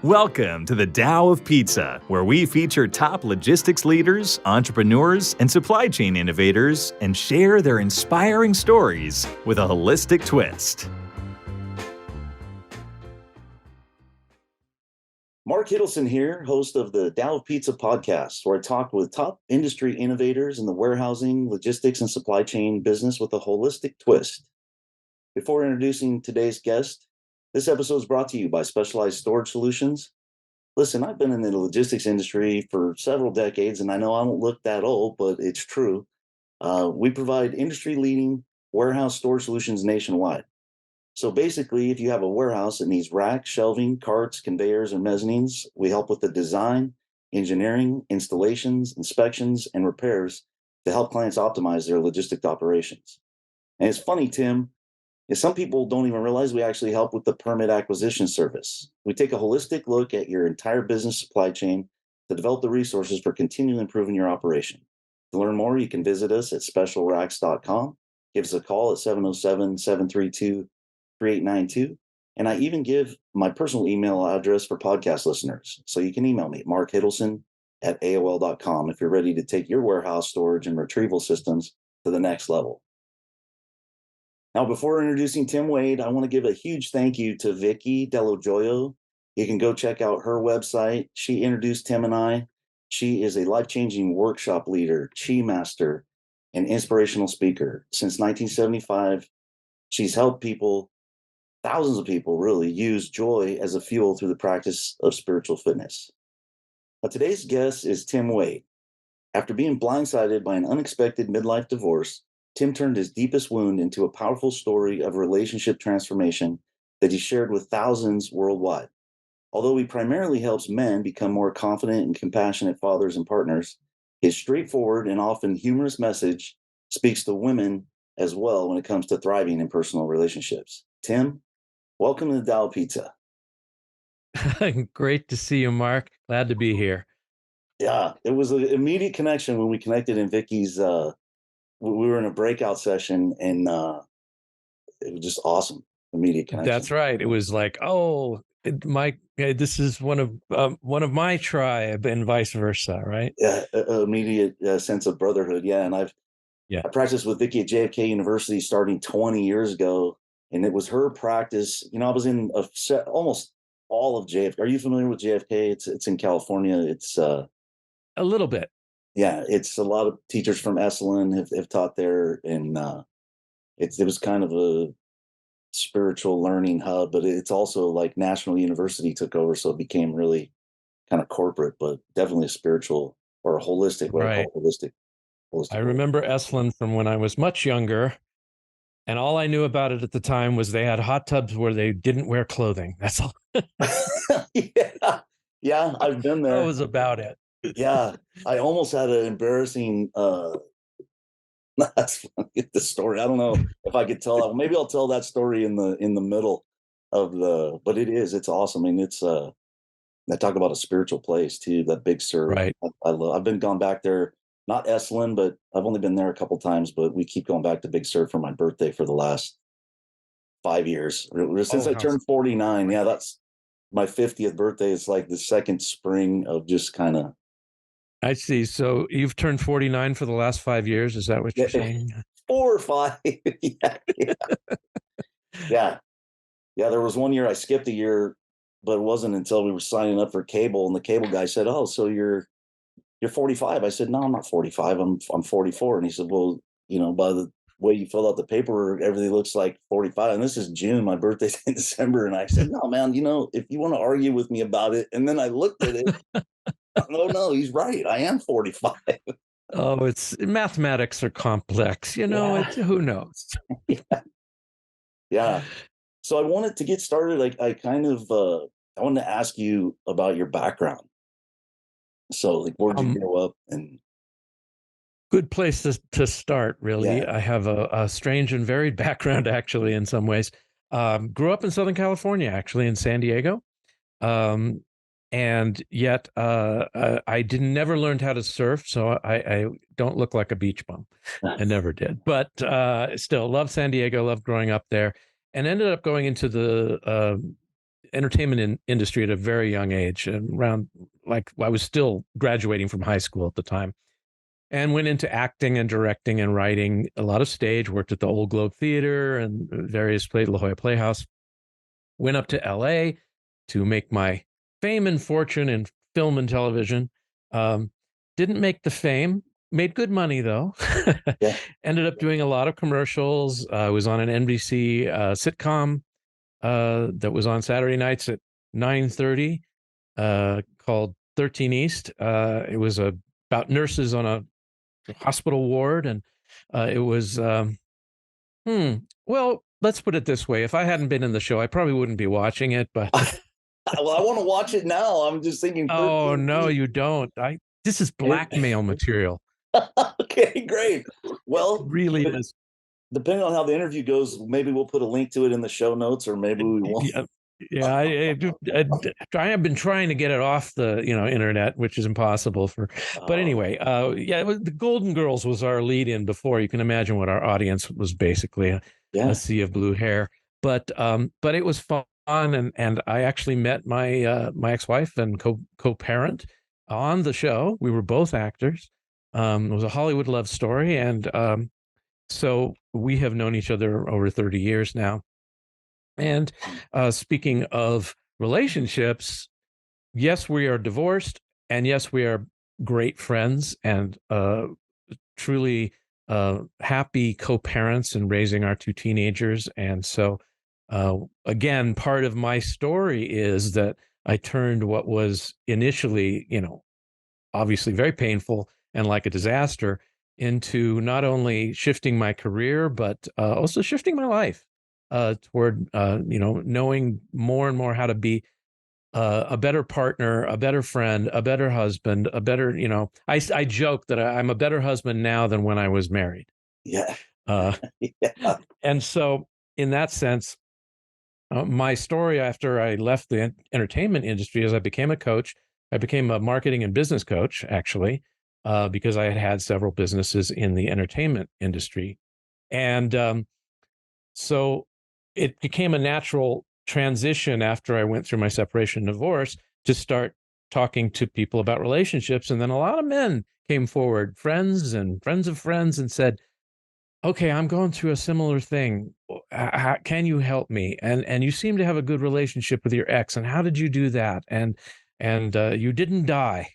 Welcome to the Tao of Pizza, where we feature top logistics leaders, entrepreneurs, and supply chain innovators and share their inspiring stories with a holistic twist. Mark Hiddleson here, host of the Tao of Pizza podcast, where I talk with top industry innovators in the warehousing, logistics, and supply chain business with a holistic twist. Before introducing today's guest, this episode is brought to you by Specialized Storage Solutions. Listen, I've been in the logistics industry for several decades, and I know I don't look that old, but it's true. We provide industry-leading warehouse storage solutions nationwide. So basically, if you have a warehouse that needs racks, shelving, carts, conveyors, or mezzanines, we help with the design, engineering, installations, inspections, and repairs to help clients optimize their logistic operations. And it's funny, Tim, is some people don't even realize we actually help with the permit acquisition service. We take a holistic look at your entire business supply chain to develop the resources for continually improving your operation. To learn more, you can visit us at specialracks.com. Give us a call at 707-732-3892. And I even give my personal email address for podcast listeners. So you can email me, markhiddleson@aol.com, if you're ready to take your warehouse storage and retrieval systems to the next level. Now, before introducing Tim Wade, I want to give a huge thank you to Vicky Delojoyo. You can go check out her website. She introduced Tim and I. She is a life-changing workshop leader, chi master, and inspirational speaker. Since 1975, she's helped people, thousands of people really, use joy as a fuel through the practice of spiritual fitness. Now, today's guest is Tim Wade. After being blindsided by an unexpected midlife divorce, Tim turned his deepest wound into a powerful story of relationship transformation that he shared with thousands worldwide. Although he primarily helps men become more confident and compassionate fathers and partners, his straightforward and often humorous message speaks to women as well when it comes to thriving in personal relationships. Tim, welcome to the Tao Pizza. Great to see you, Mark. Glad to be here. Yeah, it was an immediate connection when we connected in Vicky's we were in a breakout session, and it was just awesome. Immediate connection. That's right. It was like, this is one of my tribe, and vice versa, right? Yeah, immediate sense of brotherhood. Yeah, and I practiced with Vicky at JFK University starting 20 years ago, and it was her practice. You know, I was in almost all of JFK. Are you familiar with JFK? It's in California. It's a little bit. Yeah, it's a lot of teachers from Esalen have taught there, and it was kind of a spiritual learning hub, but it's also like National University took over, so it became really kind of corporate, but definitely a spiritual or a holistic, what I call holistic. I remember Esalen from when I was much younger, and all I knew about it at the time was they had hot tubs where they didn't wear clothing. That's all. Yeah, I've been there. That was about it. Yeah, I almost had an embarrassing that's funny, the story. I don't know if I could tell that. Maybe I'll tell that story in the middle of but it's awesome. I mean, it's I talk about a spiritual place too, that Big Sur. Right. I love. I've gone back there, not Esalen, but I've only been there a couple times, but we keep going back to Big Sur for my birthday for the last 5 years. Since I turned 49. Yeah, that's my 50th birthday. It's like the second spring of just kind of. I see. So you've turned 49 for the last 5 years. Is that what you're saying? 4 or 5. Yeah. There was one year I skipped a year, but it wasn't until we were signing up for cable, and the cable guy said, "Oh, so you're 45?" I said, "No, I'm not 45. I'm 44." And he said, "Well, you know, by the way you fill out the paperwork, everything looks like 45. And this is June. My birthday's in December." And I said, "No, man, you know, if you want to argue with me about it." And then I looked at it. No, he's right. I am 45. Oh, mathematics are complex, you know. Yeah. Who knows? Yeah. So I wanted to get started. I wanted to ask you about your background. So, like, where'd you grow up? And good place to start, really. Yeah. I have a strange and varied background, actually, in some ways. Grew up in Southern California, actually, in San Diego. And yet I never learned how to surf, so I don't look like a beach bum. I never did. But still, love San Diego, love growing up there, and ended up going into the entertainment industry at a very young age, around like I was still graduating from high school at the time, and went into acting and directing and writing a lot of stage. Worked at the Old Globe Theater and various plays, La Jolla Playhouse. Went up to L.A. to make my fame and fortune in film and television. Um, didn't make the fame. Made good money though. Yeah. Ended up doing a lot of commercials. I was on an NBC sitcom that was on Saturday nights at 9:30, called 13 East. It was about nurses on a hospital ward, and it was well, let's put it this way: if I hadn't been in the show, I probably wouldn't be watching it. But Well, I want to watch it now. I'm just thinking. oh 13 no, feet. you don't. This is blackmail material. Okay, great. Well, It really is. depending on how the interview goes, maybe we'll put a link to it in the show notes, or maybe we won't. Yeah, yeah. I have been trying to get it off the internet, which is impossible for. But anyway, yeah, the Golden Girls was our lead in before. You can imagine what our audience was basically Yeah. a sea of blue hair. But it was fun, and I actually met my my ex-wife and co-parent on the show. We were both actors. It was a Hollywood love story, and so we have known each other over 30 years now. And speaking of relationships, yes, we are divorced, and yes, we are great friends and truly happy co-parents in raising our two teenagers. And so, again, part of my story is that I turned what was initially, obviously very painful and like a disaster into not only shifting my career, but also shifting my life toward, knowing more and more how to be a better partner, a better friend, a better husband, a better, I joke that I'm a better husband now than when I was married. Yeah. Uh, Yeah. and so in that sense, my story after I left the entertainment industry is I became a coach. I became a marketing and business coach, actually, because I had had several businesses in the entertainment industry. And so it became a natural transition after I went through my separation and divorce to start talking to people about relationships. And then a lot of men came forward, friends and friends of friends, and said, okay, I'm going through a similar thing. Can you help me? And you seem to have a good relationship with your ex. And how did you do that? And you didn't die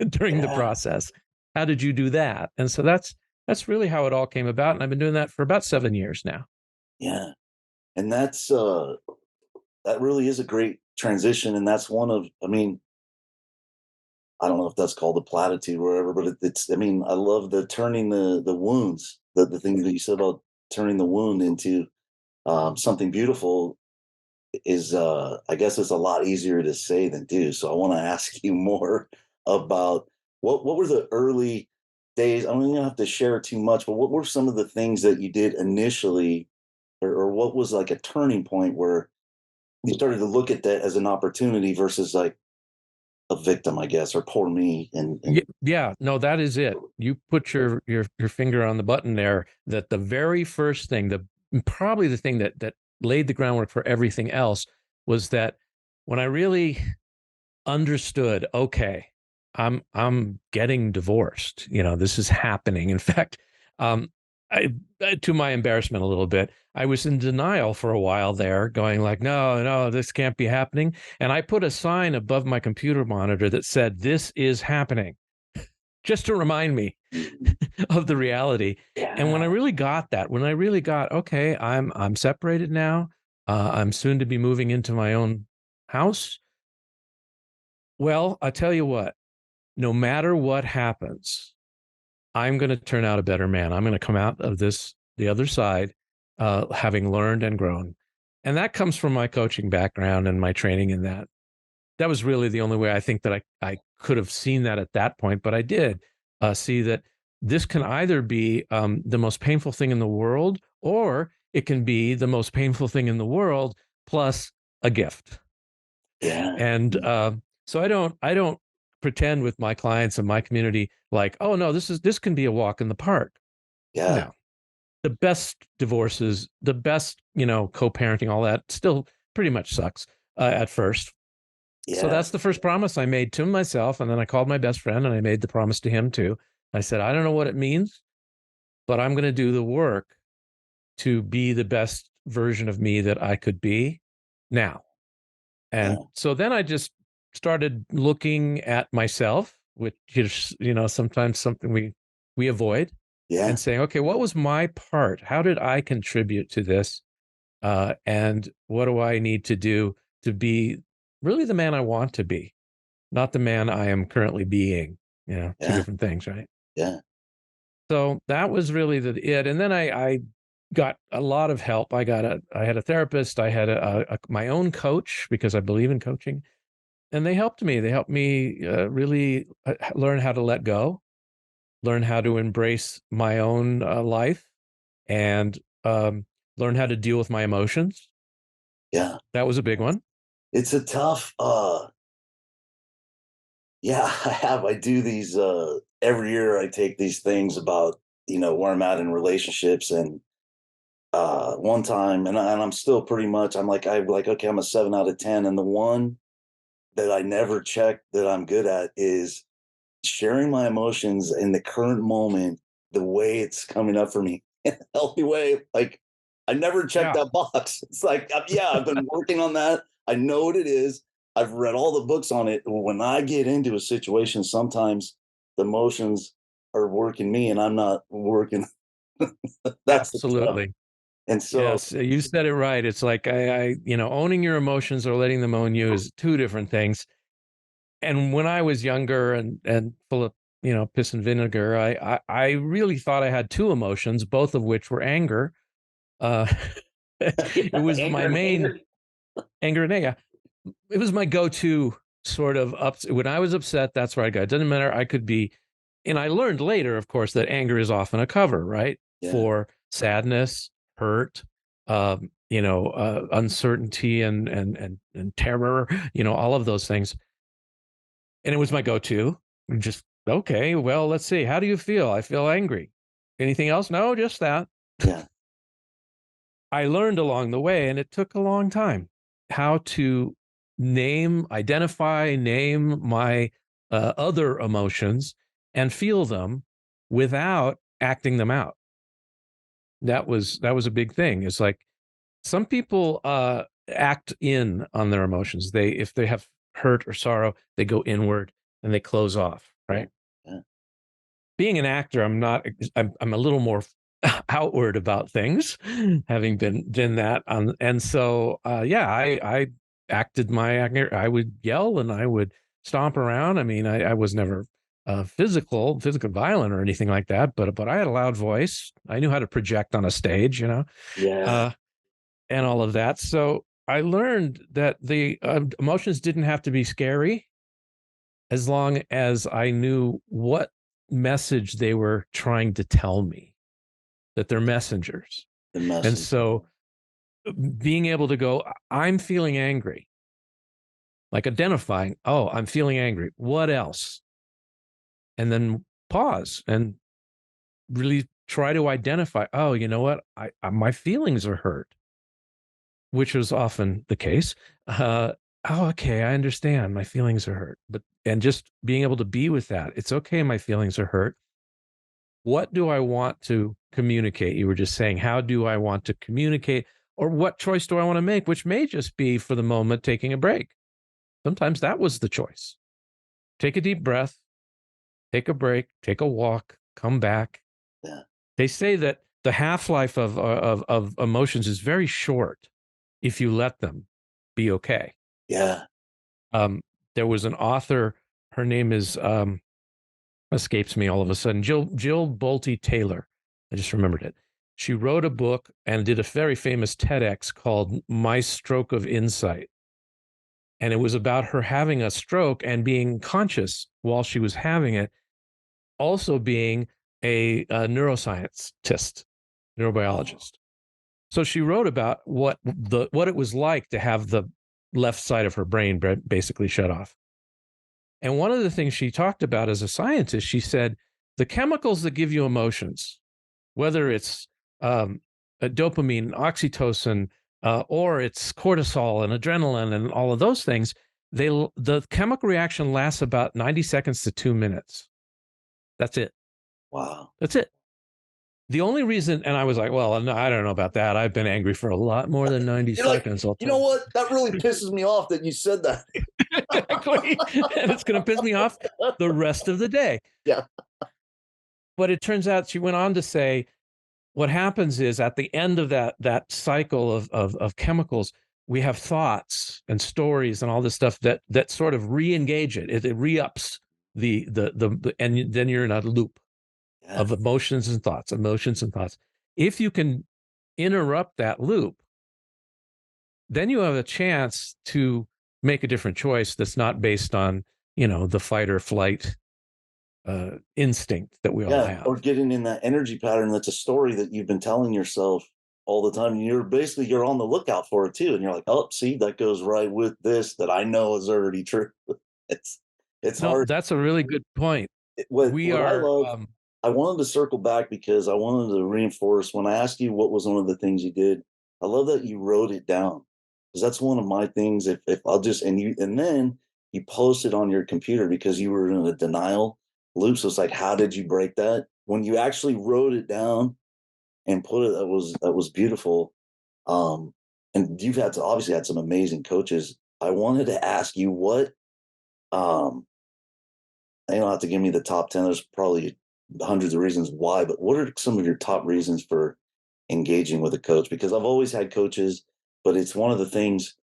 during the Yeah. process. How did you do that? And so that's really how it all came about. And I've been doing that for about 7 years now. Yeah. And that really is a great transition. And that's one of, I mean, I don't know if that's called the platitude or whatever, but it's, I mean, I love the turning the wounds, the thing that you said about turning the wound into something beautiful is, I guess it's a lot easier to say than do. So I want to ask you more about what were the early days. I don't even have to share too much, but what were some of the things that you did initially, or what was like a turning point where you started to look at that as an opportunity versus like a victim, I guess, or poor me. And Yeah, no, that is it. You put your finger on the button there. That the very first thing, probably the thing that laid the groundwork for everything else, was that when I really understood, okay, I'm getting divorced. This is happening. In fact, um, to my embarrassment a little bit, I was in denial for a while there, going like, no, this can't be happening. And I put a sign above my computer monitor that said, "This is happening," just to remind me of the reality. And when I yeah, really got that, when I really got, okay, I'm separated now. I'm soon to be moving into my own house. Well, I tell you what, no matter what happens, I'm going to turn out a better man. I'm going to come out of this, the other side, having learned and grown. And that comes from my coaching background and my training in that. That was really the only way I think that I could have seen that at that point. But I did see that this can either be the most painful thing in the world, or it can be the most painful thing in the world plus a gift. yeah, And so I don't pretend with my clients and my community like, oh no, this can be a walk in the park. yeah, No, the best divorces, the best, co-parenting, all that still pretty much sucks. at first. Yeah. So that's the first promise I made to myself. And then I called my best friend and I made the promise to him too. I said, I don't know what it means, but I'm going to do the work to be the best version of me that I could be now. And so then I just started looking at myself, which is, sometimes something we avoid, and saying, okay, what was my part? How did I contribute to this? And what do I need to do to be really the man I want to be, not the man I am currently being? Two different things, right? Yeah. So that was really it. And then I got a lot of help. I had a therapist. I had my own coach because I believe in coaching, and they helped me. They helped me really learn how to let go, learn how to embrace my own life, and learn how to deal with my emotions. Yeah. That was a big one. It's a tough, I do these, every year I take these things about, where I'm at in relationships. And one time, and I'm still pretty much, I'm like, okay, I'm a 7 out of 10. And the one that I never check that I'm good at is sharing my emotions in the current moment, the way it's coming up for me in a healthy way. Like, I never checked that box. It's like, I've been working on that. I know what it is. I've read all the books on it. When I get into a situation, sometimes the emotions are working me and I'm not working. That's the stuff. Absolutely. And so, Yes, you said it right. It's like owning your emotions or letting them own you is two different things. And when I was younger and full of piss and vinegar, I really thought I had two emotions, both of which were anger. It was my main anger and anger. It was my go-to sort of when I was upset. That's where I go. It doesn't matter. I could be, and I learned later, of course, that anger is often a cover, right, for sadness, hurt, uncertainty and terror, all of those things. And it was my go-to. Just, okay, well, let's see. How do you feel? I feel angry. Anything else? No, just that. yeah, I learned along the way, and it took a long time, how to identify, name my other emotions and feel them without acting them out. That was a big thing. It's like some people act in on their emotions. If they have hurt or sorrow, they go inward and they close off, right? Yeah. Being an actor, I'm a little more outward about things, having been that. And so, I acted my anger. I would yell and I would stomp around. I mean, I was never physical violent or anything like that, but I had a loud voice. I knew how to project on a stage, and all of that. So I learned that the emotions didn't have to be scary as long as I knew what message they were trying to tell me, that they're messengers. And so being able to go, I'm feeling angry, like identifying, oh, I'm feeling angry. What else? And then pause and really try to identify, oh, you know what? My feelings are hurt, which was often the case. Oh, okay, I understand. My feelings are hurt. And just being able to be with that. It's okay, my feelings are hurt. What do I want to communicate? You were just saying, how do I want to communicate? Or what choice do I want to make? Which may just be, for the moment, taking a break. Sometimes that was the choice. Take a deep breath, take a break, take a walk, come back. Yeah. They say that the half-life of emotions is very short if you let them be okay. Yeah. There was an author, her name is escapes me all of a sudden, Jill Bolte Taylor. I just remembered it. She wrote a book and did a very famous TEDx called My Stroke of Insight. And it was about her having a stroke and being conscious while she was having it, also being a neuroscientist, neurobiologist. So she wrote about what it was like to have the left side of her brain basically shut off. And one of the things she talked about as a scientist, she said, the chemicals that give you emotions, whether it's a dopamine, oxytocin, or it's cortisol and adrenaline and all of those things, the chemical reaction lasts about 90 seconds to 2 minutes. That's it. Wow. That's it. The only reason, and I was like, well, no, I don't know about that. I've been angry for a lot more than 90 You're like, seconds. you know what? That really pisses me off that you said that. Exactly. And it's going to piss me off the rest of the day. Yeah. But it turns out, she went on to say, what happens is at the end of that cycle of chemicals, we have thoughts and stories and all this stuff that sort of re-engage it. It re-ups and then you're in a loop of emotions and thoughts. If you can interrupt that loop, then you have a chance to make a different choice that's not based on, the fight or flight instinct that we all have. Or getting in that energy pattern that's a story that you've been telling yourself all the time. And you're on the lookout for it too. And you're like, oh, see, that goes right with this that I know is already true. It's hard. That's a really good point. What I love, I wanted to circle back because I wanted to reinforce when I asked you what was one of the things you did. I love that you wrote it down, because that's one of my things. If I'll just and then you post it on your computer because you were in a denial loop. So it's like, how did you break that? When you actually wrote it down and put it, that was beautiful. And you've obviously had some amazing coaches. I wanted to ask you what you don't have to give me the top 10. There's probably hundreds of reasons why, but what are some of your top reasons for engaging with a coach? Because I've always had coaches, but it's one of the things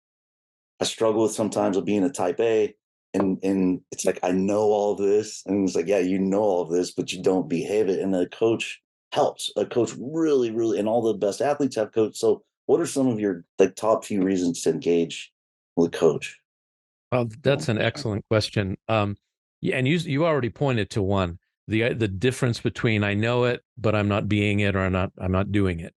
I struggle with sometimes of being a type A. And it's like, I know all this. And it's like, yeah, you know all of this, but you don't behave it. And a coach helps. A coach really, really, and all the best athletes have coaches. So what are some of your top few reasons to engage with a coach? Well, that's an excellent question. Yeah, and you already pointed to one, the difference between I know it, but I'm not being it, or I'm not doing it.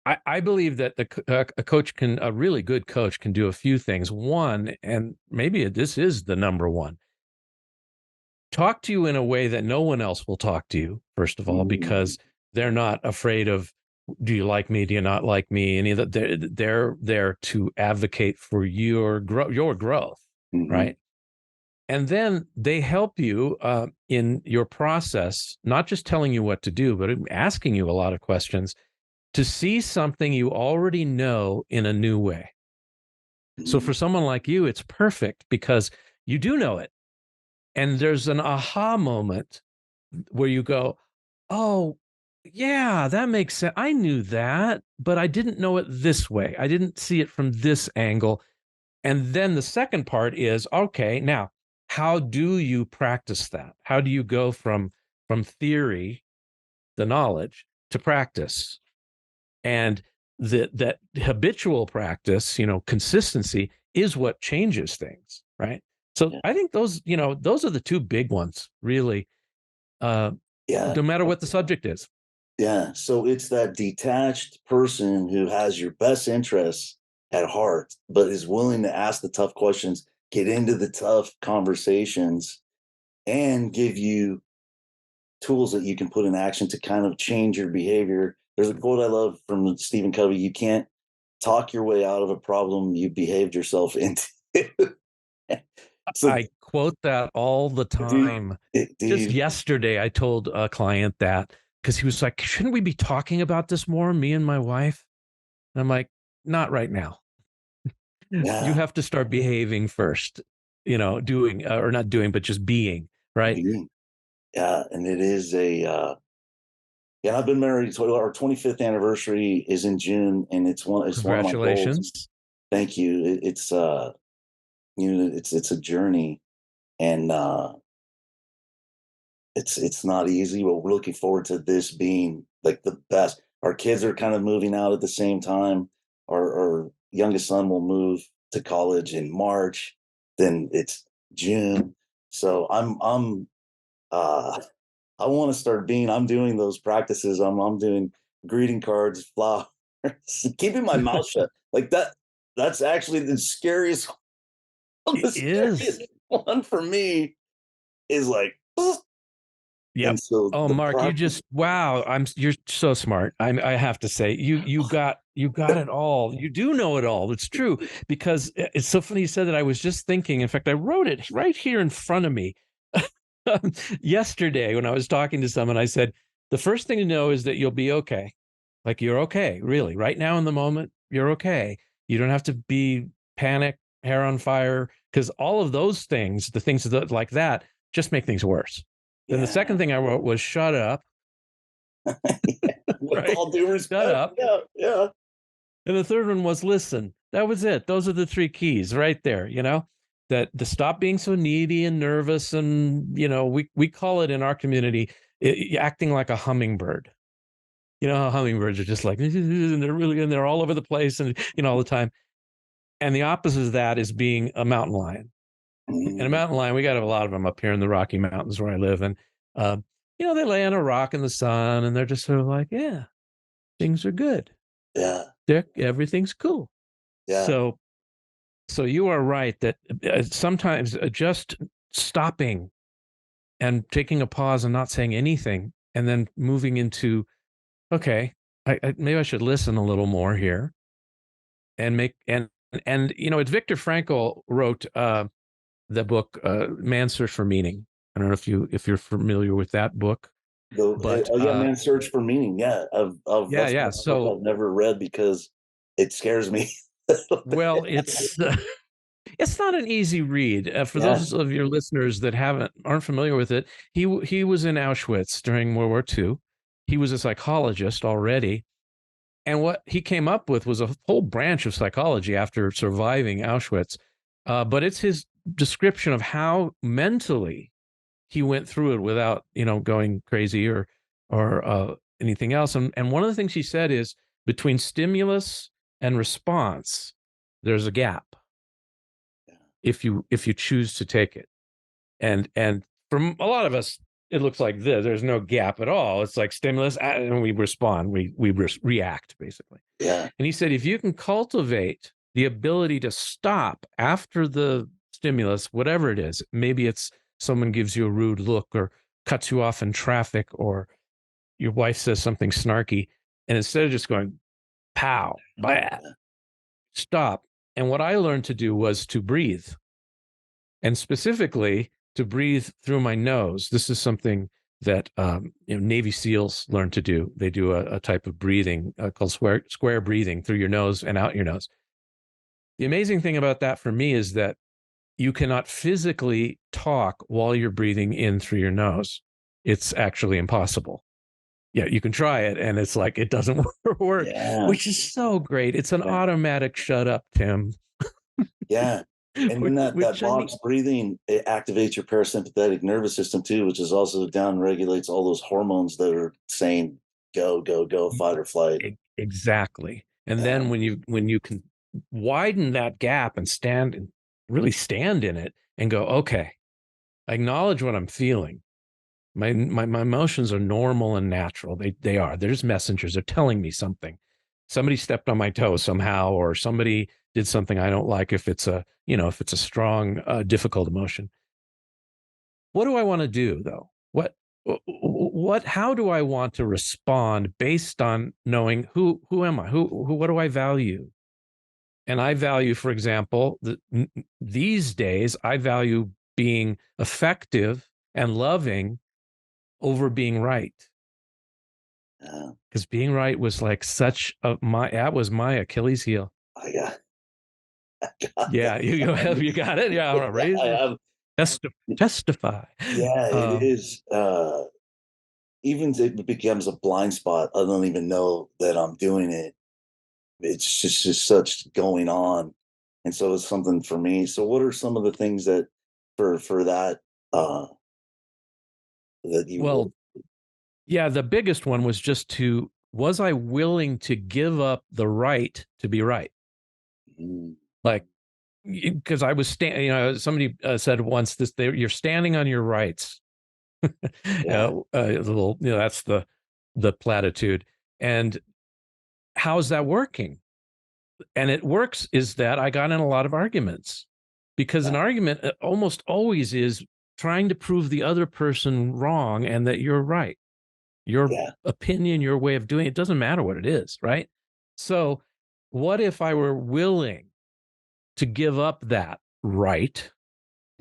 I believe that a really good coach can do a few things. One, and maybe this is the number one, talk to you in a way that no one else will talk to you, first of all, because they're not afraid of, do you like me? Do you not like me? Any of that. They're there to advocate for your growth, right? And then they help you in your process, not just telling you what to do, but asking you a lot of questions to see something you already know in a new way. So for someone like you, it's perfect because you do know it. And there's an aha moment where you go, oh, yeah, that makes sense. I knew that, but I didn't know it this way. I didn't see it from this angle. And then the second part is, okay, now, how do you practice that? How do you go from theory, the knowledge, to practice? And that habitual practice, consistency is what changes things, right? So I think those are the two big ones, really. No matter what the subject is. Yeah. So it's that detached person who has your best interests at heart, but is willing to ask the tough questions, get into the tough conversations, and give you tools that you can put in action to kind of change your behavior. There's a quote I love from Stephen Covey: you can't talk your way out of a problem you behaved yourself into. So, I quote that all the time. Just yesterday, I told a client that, because he was like, shouldn't we be talking about this more, me and my wife? And I'm like, not right now. Yeah. You have to start behaving first, doing, or not doing, but just being, right? Yeah. And it is I've been married. So our 25th anniversary is in June, and it's one of my goals. Thank you. It's it's a journey, and it's not easy, but we're looking forward to this being like the best. Our kids are kind of moving out at the same time. Our youngest son will move to college in March. Then it's June. So I want to start I'm doing those practices. I'm doing greeting cards, flowers, keeping my mouth shut. Like that. That's actually the scariest. Scariest one for me is like, yeah. So Mark, wow, you're so smart. I have to say, you got You got it all. You do know it all. It's true, because it's so funny you said that. I was just thinking, in fact, I wrote it right here in front of me yesterday when I was talking to someone. I said, the first thing to know is that you'll be okay. Like, you're okay, really. Right now in the moment, you're okay. You don't have to be panic, hair on fire, because all of those things, the things like that, just make things worse. Then the second thing I wrote was shut up. With Right? all due respect. Shut up. Yeah. And the third one was listen. That was it. Those are the three keys right there, that to stop being so needy and nervous. And, we call it in our community, acting like a hummingbird. You know how hummingbirds are just like, and they're all over the place and, all the time. And the opposite of that is being a mountain lion. And a mountain lion, we got a lot of them up here in the Rocky Mountains where I live. And, they lay on a rock in the sun and they're just sort of like, yeah, things are good. Yeah. Dick, everything's cool. Yeah. So you are right that sometimes just stopping and taking a pause and not saying anything, and then moving into, okay, maybe I should listen a little more here, and it's Viktor Frankl wrote the book Man's Search for Meaning. I don't know if you're familiar with that book. Man's Search for Meaning. Yeah. So I've never read because it scares me. Well, it's not an easy read for those of your listeners that aren't familiar with it. He was in Auschwitz during World War II. He was a psychologist already, and what he came up with was a whole branch of psychology after surviving Auschwitz. But it's his description of how mentally he went through it without going crazy or anything else. And one of the things he said is, between stimulus and response, there's a gap if you choose to take it. And from a lot of us, it looks like this. There's no gap at all. It's like stimulus and we respond. We react, basically. Yeah. And he said, if you can cultivate the ability to stop after the stimulus, whatever it is, maybe it's someone gives you a rude look or cuts you off in traffic, or your wife says something snarky, and instead of just going, pow, bad, stop. And what I learned to do was to breathe, and specifically to breathe through my nose. This is something that Navy SEALs learn to do. They do a type of breathing called square breathing, through your nose and out your nose. The amazing thing about that for me is that you cannot physically talk while you're breathing in through your nose. It's actually impossible. Yeah, you can try it, and it's like it doesn't work, which is so great. It's an automatic shut up, Tim. Yeah. And then that box breathing, it activates your parasympathetic nervous system too, which is also down regulates all those hormones that are saying go, fight or flight. Exactly. And then when you can widen that gap and really stand in it and go, okay, I acknowledge what I'm feeling. My emotions are normal and natural. They are. They're just messengers. They're telling me something. Somebody stepped on my toe somehow, or somebody did something I don't like. If it's a strong, difficult emotion. What do I want to do though? How do I want to respond based on knowing who am I? What do I value? And I value, for example, these days, I value being effective and loving over being right. Because being right was like that was my Achilles heel. Yeah, you got it. Yeah, right. Testify. Yeah, it is. Even if it becomes a blind spot, I don't even know that I'm doing it. It's just such going on, and so it's something for me. So, what are some of the things that for that that you? Well, yeah, the biggest one was was I willing to give up the right to be right? Like, because I was somebody said once you're standing on your rights. That's the platitude. And how's that working? And it works is that I got in a lot of arguments, because an argument almost always is trying to prove the other person wrong and that you're right. Your opinion, your way of doing it, doesn't matter what it is, right? So what if I were willing to give up that right,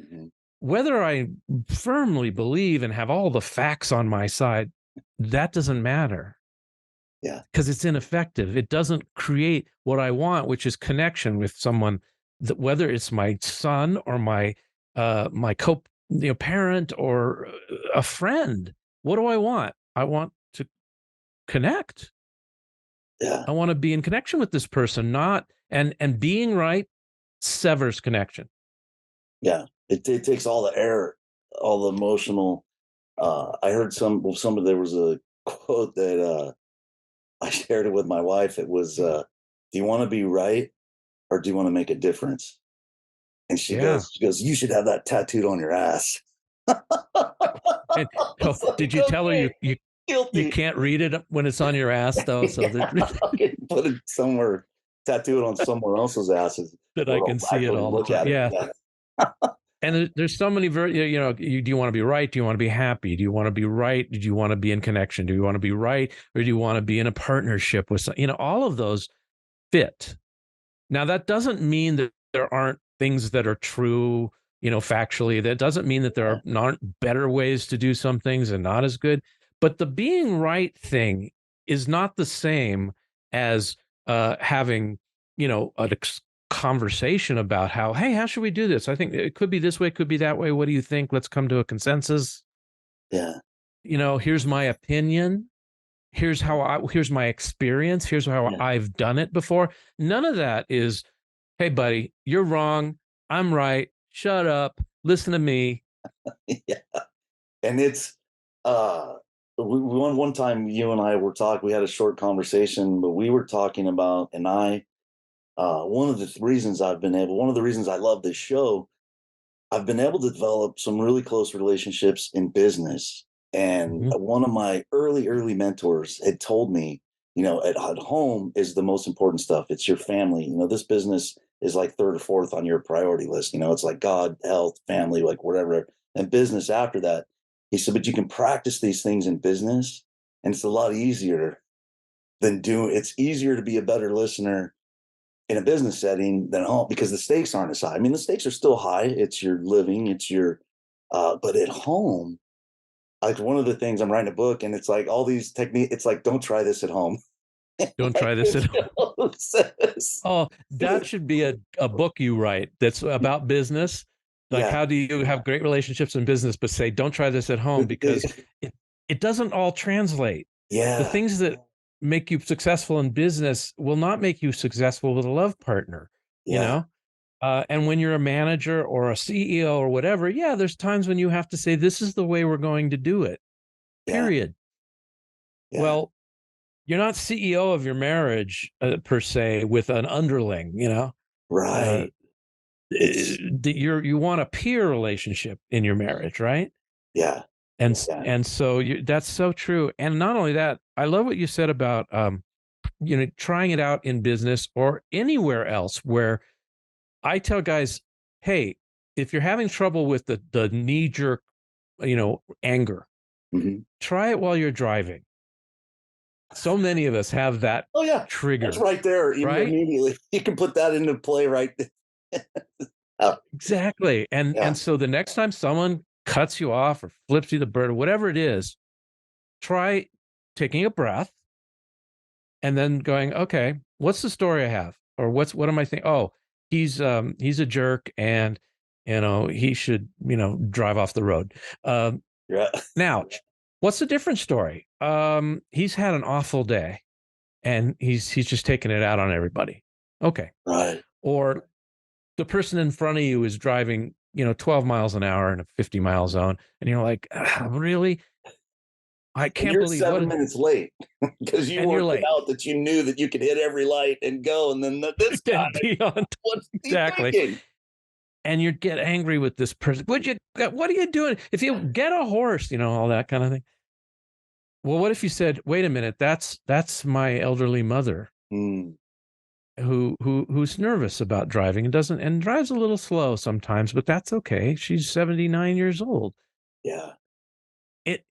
Mhm. whether I firmly believe and have all the facts on my side, that doesn't matter Yeah. because it's ineffective. It doesn't create what I want, which is connection with someone, that whether it's my son or my parent or a friend. What do I want? I want to connect. Yeah. I want to be in connection with this person, not and being right severs connection. Yeah. It takes all the air, all the emotional. I heard there was a quote that I shared it with my wife. It was, "Do you want to be right or do you want to make a difference?" And Yeah. she goes, "You should have that tattooed on your ass." I And oh, was did like, you tell her "Okay, you guilty." can't read it when it's on your ass though, so Yeah, that I'll get put it somewhere, tattoo it on someone else's asses that I where can they'll see it actually all the look time. at it. Yeah. Yeah. And there's so many do you want to be right? Do you want to be happy? Do you want to be right? Do you want to be in connection? Do you want to be right? Or do you want to be in a partnership with all of those fit. Now that doesn't mean that there aren't things that are true, factually. That doesn't mean that there Yeah. aren't better ways to do some things and not as good. But the being right thing is not the same as having, a conversation about hey, how should we do this? I think it could be this way, it could be that way. What do you think? Let's come to a consensus. Yeah. Here's my opinion. Here's my experience. Here's how Yeah. I've done it before. None of that is, hey, buddy, you're wrong. I'm right. Shut up. Listen to me. Yeah. And it's one time you and I were talking, we had a short conversation, but we were talking about, and one of the one of the reasons I love this show, I've been able to develop some really close relationships in business. And Mhm. one of my early mentors had told me, at home is the most important stuff. It's your family. This business is like third or fourth on your priority list. It's like God, health, family, like whatever. And business after that. He said, but you can practice these things in business, and it's a lot easier it's easier to be a better listener in a business setting than home because the stakes aren't as high. I mean, the stakes are still high. It's your living, but at home, like one of the things I'm writing a book and it's like all these techniques, it's like, don't try this at home. Don't Like try this this at home. show says. Oh, that should be a book you write that's about business. Like, Yeah. how do you have great relationships in business, but say, don't try this at home because it, it doesn't all translate. The Yeah. things that make you successful in business will not make you successful with a love partner, you Yeah. know? And when you're a manager or a CEO or whatever, yeah, there's times when you have to say, this is the way we're going to do it, Yeah. period. Yeah. Well, you're not CEO of your marriage per se with an underling, uh, Right. It's you want a peer relationship in your marriage, right? yeah. Yeah. And so that's so true. And not only that, I love what you said about trying it out in business or anywhere else where I tell guys, hey, if you're having trouble with the knee jerk, anger, Mhm. try it while you're driving. So many of us have that Oh yeah. That's trigger, right there. right? Immediately. You can put that into play right there. Oh, Exactly. yeah. And so the next time someone cuts you off or flips you the bird or whatever it is, try taking a breath and then going, okay, what's the story I have? Or what am I thinking? Oh, he's a jerk and he should, drive off the road. Yeah. Now, what's the different story? He's had an awful day and he's just taking it out on everybody. Okay. Right. Or the person in front of you is driving, 12 miles an hour in a 50-mile zone. And you're like, "Ah, really? I And can't you're believe 7 minutes late because you and you're worked it late. out that you knew that you could hit every light and go. And then this guy, And beyond. what's he Exactly. thinking? And you get angry with this person. What are you doing? If you get a horse, all that kind of thing. Well, what if you said, wait a minute, that's my elderly mother Mm, who's nervous about driving and doesn't and drives a little slow sometimes, but that's okay. She's 79 years old. yeah.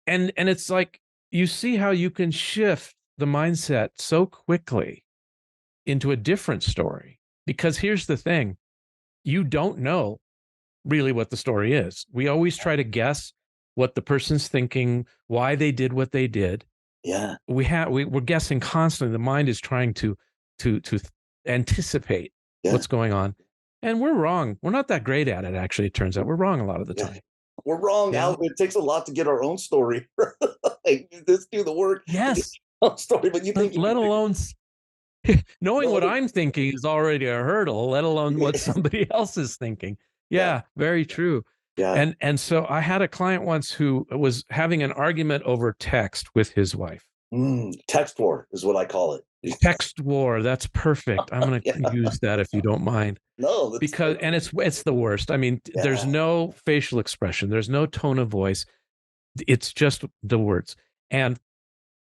And it's like you see how you can shift the mindset so quickly into a different story. Because here's the thing, you don't know really what the story is. We always try to guess what the person's thinking, why they did what they did. Yeah. We're guessing constantly. The mind is trying to anticipate what's going on. And we're wrong. We're not that great at it, actually, it turns out. We're wrong a lot of the time. We're wrong. Yeah. It takes a lot to get our own story. Like, let's do the work. Yes. Story, but you think let alone knowing what I'm thinking is already a hurdle, let alone what somebody else is thinking. Yeah, very true. Yeah. And so I had a client once who was having an argument over text with his wife. Text war is what I call it. Text war. That's perfect. I'm going to use that if you don't mind. No, because and it's the worst. I mean, there's no facial expression. There's no tone of voice. It's just the words, and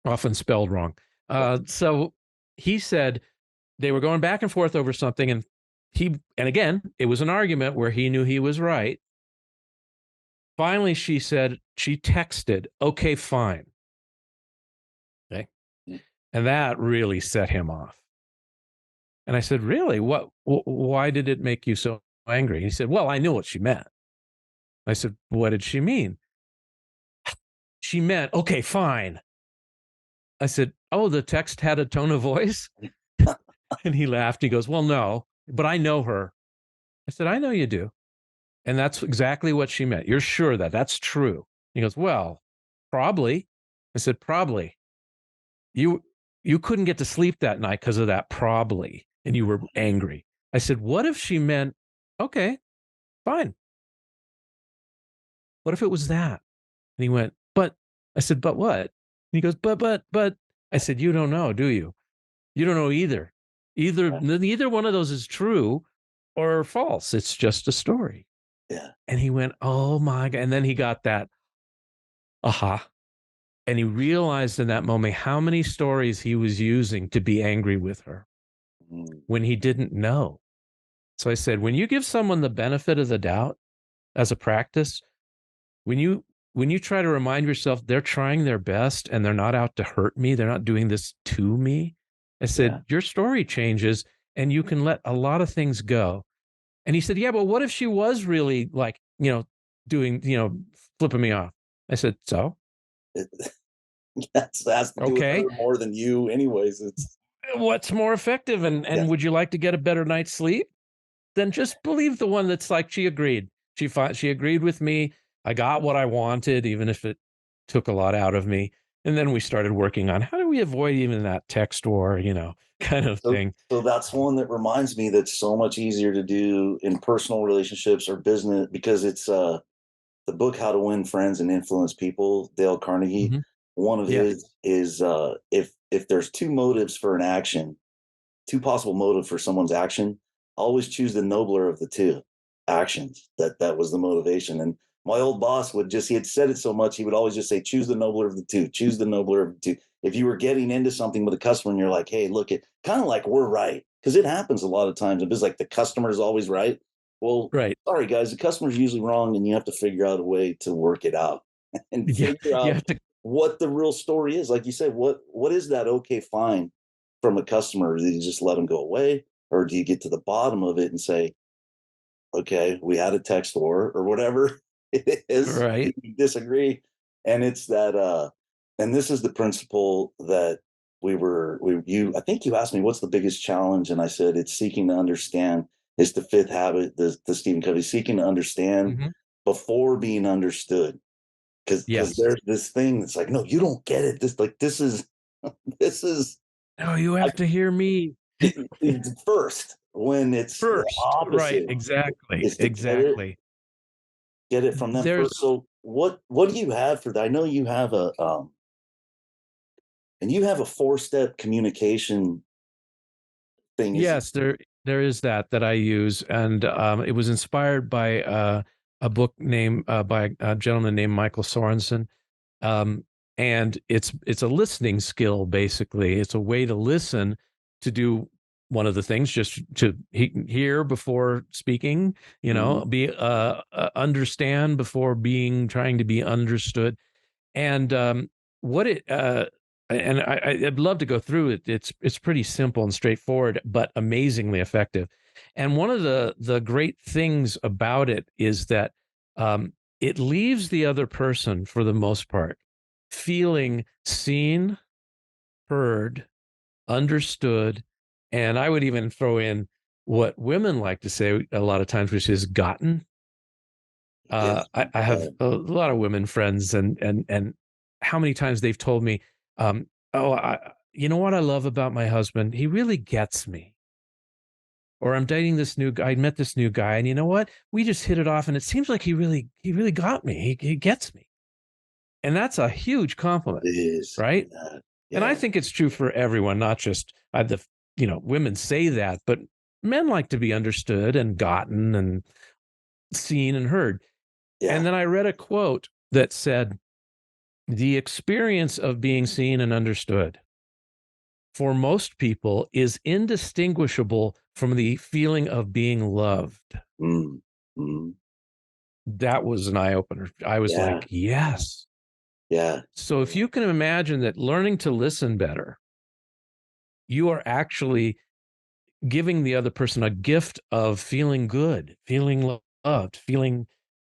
often spelled wrong. So he said they were going back and forth over something, and again, it was an argument where he knew he was right. Finally, she texted, "Okay, fine." Okay. And that really set him off. And I said, "Really? Why did it make you so angry?" He said, "Well, I knew what she meant." I said, "What did she mean?" "She meant, okay, fine." I said, "Oh, the text had a tone of voice?" And he laughed. He goes, "Well, no, but I know her." I said, "I know you do. And that's exactly what she meant. You're sure that that's true?" He goes, "Well, probably." I said, "Probably. You couldn't get to sleep that night because of that probably, and you were angry." I said, "What if she meant, okay, fine? What if it was that?" And he went, "But," I said, "But what?" And he goes, but. I said, "You don't know, do you? You don't know either. Neither one of those is true or false. It's just a story." Yeah. And he went, "Oh my God." And then he got that aha. And he realized in that moment how many stories he was using to be angry with her when he didn't know. So I said, when you give someone the benefit of the doubt as a practice, when you try to remind yourself they're trying their best and they're not out to hurt me, they're not doing this to me, I said, your story changes and you can let a lot of things go. And he said, "Yeah, but what if she was really like, doing, flipping me off?" I said, "So?" That has to do with her more than you anyways. It's what's more effective, and would you like to get a better night's sleep? Then just believe the one that's like, she agreed. She agreed with me. I got what I wanted, even if it took a lot out of me. And then we started working on how do we avoid even that text war, kind of thing. So that's one that reminds me that's so much easier to do in personal relationships or business, because it's the book How to Win Friends and Influence People, Dale Carnegie. Mm-hmm. One of his is if there's two motives for an action, two possible motives for someone's action, always choose the nobler of the two actions. That was the motivation. And my old boss he had said it so much, he would always just say, choose the nobler of the two, choose the nobler of the two. If you were getting into something with a customer and you're like, hey, look, it kind of like we're right, because it happens a lot of times. It's like the customer is always right. Well, sorry guys, the customer's usually wrong, and you have to figure out a way to work it out and figure out what the real story is. Like you said, what is that okay, fine from a customer? Do you just let them go away, or do you get to the bottom of it and say, okay, we had a text war or whatever it is, right? You disagree, and it's that. And this is the principle that I think you asked me what's the biggest challenge, and I said it's seeking to understand. It's the fifth habit, the Stephen Covey, seeking to understand before being understood. Because there's this thing that's like, no, you don't get it. This is no, you have to hear me first, when it's the opposite. Right, exactly. Get it from them first. So what do you have for that? I know you have a 4-step communication thing. Yes, there is that I use, and it was inspired by a book named by a gentleman named Michael Sorensen, and it's a listening skill. Basically, it's a way to listen, to do one of the things, just to hear before speaking, be understand before trying to be understood. And what it and I'd love to go through it. It's pretty simple and straightforward, but amazingly effective. And one of the great things about it is that it leaves the other person, for the most part, feeling seen, heard, understood, and I would even throw in what women like to say a lot of times, which is gotten. Yes. I have a lot of women friends, and how many times they've told me, "Oh, you know what I love about my husband? He really gets me." Or I'm dating this new guy. I met this new guy, and you know what? We just hit it off, and it seems like he really got me. He gets me, and that's a huge compliment, It is. right? Yeah. And I Yeah. think it's true for everyone, not just women say that, but men like to be understood and gotten and seen and heard. Yeah. And then I read a quote that said, the experience of being seen and understood for most people is indistinguishable from the feeling of being loved. Mm. Mm. That was an eye opener. I was Yeah. like, yes. Yeah. So if you can imagine that learning to listen better, you are actually giving the other person a gift of feeling good, feeling loved, feeling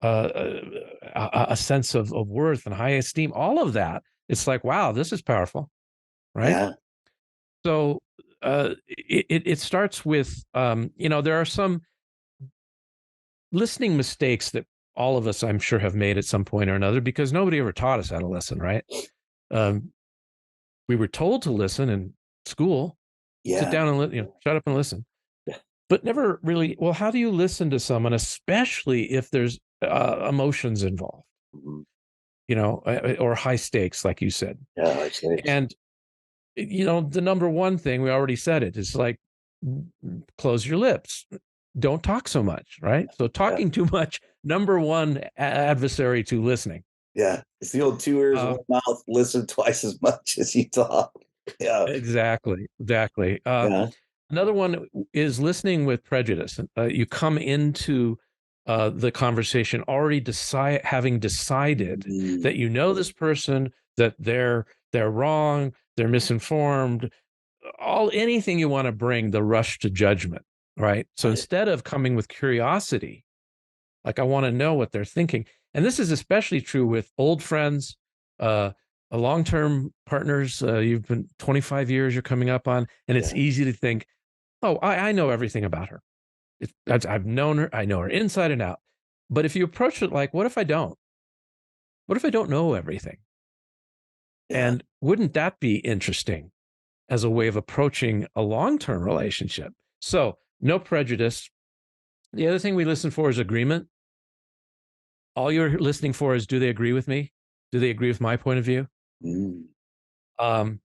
a sense of worth and high esteem, all of that. It's like, wow, this is powerful, right? Yeah. So it starts with, there are some listening mistakes that all of us, I'm sure, have made at some point or another because nobody ever taught us how to listen, right? Um, we were told to listen in school, sit Yeah. down and shut up and listen, Yeah. but never really. Well, how do you listen to someone, especially if there's emotions involved, Mhm. or high stakes, like you said? Yeah. I say. And the number one thing, we already said it, is like, close your lips, don't talk so much, right? So Yeah. talking too much, number one adversary to listening. Yeah. It's the old two ears, Uh, one mouth, listen twice as much as you talk. Yeah. exactly. Yeah. Another one is listening with prejudice. You come into the conversation already having decided Mm. that this person, that they're wrong, they're misinformed, anything you want to bring the rush to judgment, right? So Right. instead of coming with curiosity, like, I want to know what they're thinking. And this is especially true with old friends, uh, long-term partners. You've been 25 years, you're coming up on, and it's Yeah. easy to think, oh, I know everything about her. I've known her. I know her inside and out. But if you approach it like, what if I don't? What if I don't know everything? Yeah. And wouldn't that be interesting as a way of approaching a long-term relationship? So no prejudice. The other thing we listen for is agreement. All you're listening for is, do they agree with me? Do they agree with my point of view? Mm. Um,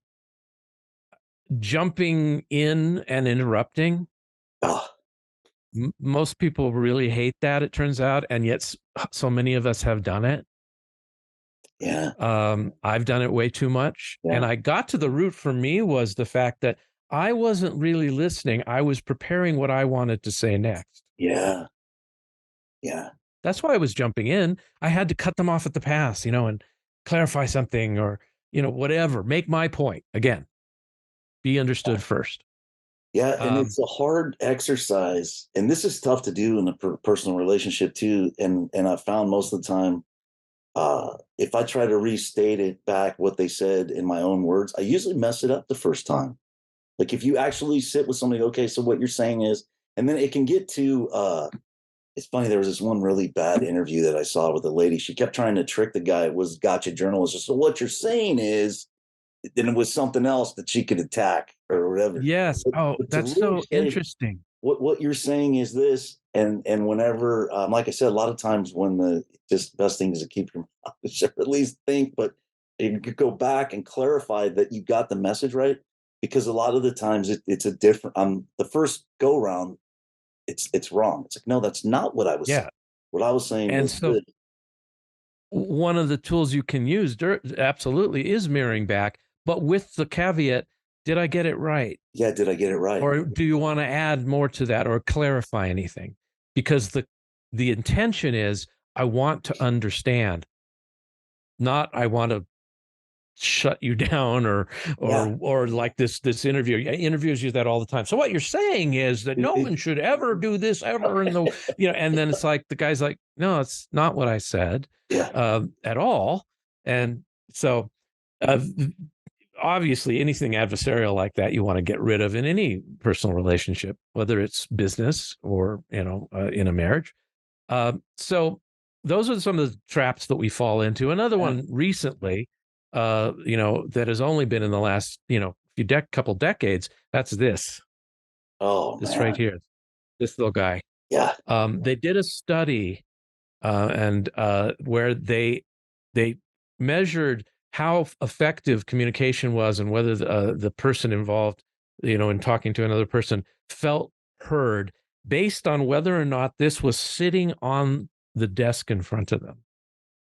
Jumping in and interrupting. Oh, Most people really hate that, it turns out, and yet so many of us have done it. yeah. I've done it way too much. And Yeah. I got to the root for me was the fact that I wasn't really listening. I was preparing what I wanted to say next. Yeah. Yeah. That's why I was jumping in. I had to cut them off at the pass, and clarify something or, whatever, make my point. Again, be understood first. Yeah, and Um, it's a hard exercise, and this is tough to do in a personal relationship too. And I found most of the time, if I try to restate it back what they said in my own words, I usually mess it up the first time. Like if you actually sit with somebody, okay, so what you're saying is, and then it can get to. It's funny. There was this one really bad interview that I saw with a lady. She kept trying to trick the guy. It was gotcha journalist. So what you're saying is, then it was something else that she could attack or whatever. yes. Oh, But to that's really so say interesting. what you're saying is this, and whenever, like I said, a lot of times when the just best thing is to keep your mouth shut, or at least think, but you could go back and clarify that you got the message right, because a lot of the times it's a different. The first go round, it's wrong. It's like, no, that's not what I was saying. Yeah. What I was saying And was so this. one of the tools you can use absolutely is mirroring back, but with the caveat, did I get it right? Yeah, did I get it right? Or do you want to add more to that or clarify anything? Because the intention is, I want to understand, not I want to shut you down or like this interview. Interviews use that all the time. So what you're saying is that no one should ever do this ever in the, and then it's like the guy's like, no, it's not what I said at all. And so obviously anything adversarial like that you want to get rid of in any personal relationship, whether it's business or in a marriage. So those are some of the traps that we fall into. Another one recently, that has only been in the last couple decades. That's this. This right here, this little guy. Yeah. They did a study and where they measured how effective communication was and whether the person involved, in talking to another person felt heard based on whether or not this was sitting on the desk in front of them.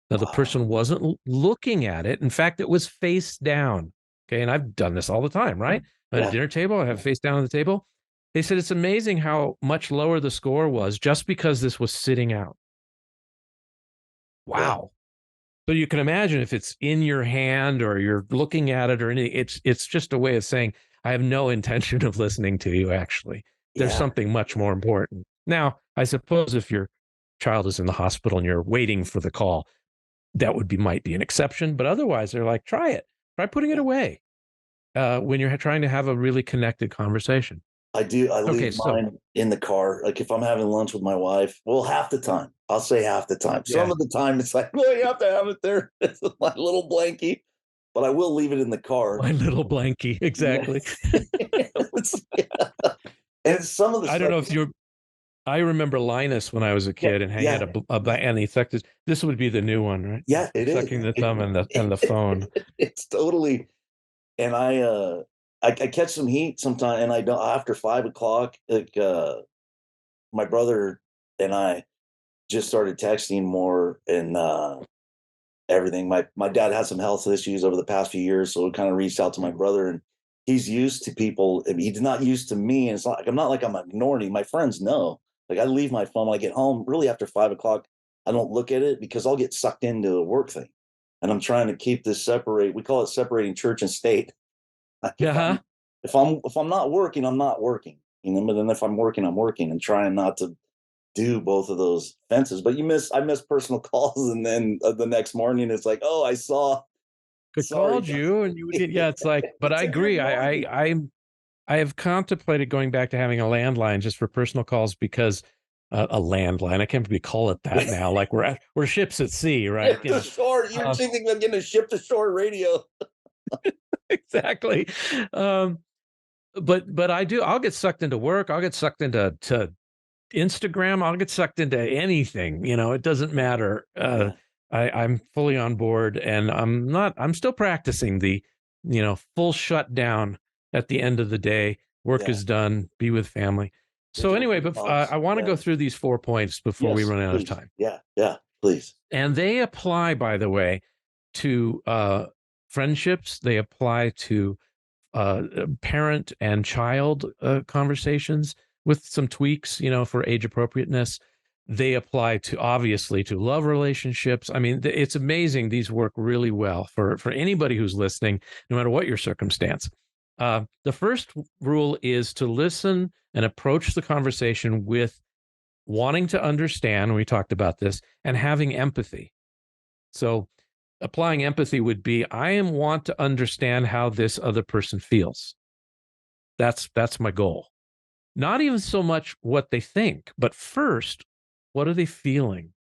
Now, the person wasn't looking at it. In fact, it was face down. Okay. And I've done this all the time, right? At a dinner table, I have face down on the table. They said it's amazing how much lower the score was just because this was sitting out. Wow. So you can imagine if it's in your hand or you're looking at it or anything, it's just a way of saying, I have no intention of listening to you, actually. There's something much more important. Now, I suppose if your child is in the hospital and you're waiting for the call, that might be an exception. But otherwise, they're like, try putting it away when you're trying to have a really connected conversation. I do. I leave mine in the car. Like if I'm having lunch with my wife, well, half the time, I'll say half the time. Some of the time it's like, well, you have to have it there. It's my little blankie, but I will leave it in the car. My little blankie. Exactly. And some of the I don't know if I remember Linus when I was a kid and he had and he sucked this would be the new one, right? Yeah, it is. Sucking the thumb and the phone. It's totally, and I catch some heat sometimes, and I don't after 5 o'clock. Like my brother and I just started texting more and everything. My dad had some health issues over the past few years, so we kind of reached out to my brother, and he's used to people. I mean, he's not used to me, and it's not like I'm ignoring him. My friends know. Like I leave my phone when I get home. Really, after 5 o'clock, I don't look at it because I'll get sucked into a work thing, and I'm trying to keep this separate. We call it separating church and state. If I'm not working, I'm not working. But then if I'm working, I'm working, and trying not to do both of those fences. But I miss personal calls, and then the next morning it's like, oh, I called you, and you would get it's like. But I agree. I have contemplated going back to having a landline just for personal calls because a landline. I can't believe call it that now. Like we're ships at sea, right? The shore. You're thinking of getting a ship to shore radio. Exactly. But I'll get sucked into work. I'll get sucked into Instagram. I'll get sucked into anything, it doesn't matter. I'm fully on board, and I'm still practicing the, full shutdown at the end of the day. Work is done, be with family. So anyway, but I want to go through these 4 points before we run out of time. Yeah, please. And they apply, by the way, to friendships. They apply to parent and child conversations with some tweaks, for age appropriateness. They apply obviously to love relationships. I mean, it's amazing. These work really well for anybody who's listening, no matter what your circumstance. The first rule is to listen and approach the conversation with wanting to understand. We talked about this, and having empathy. So applying empathy would be, I want to understand how this other person feels. That's my goal. Not even so much what they think, but first, what are they feeling?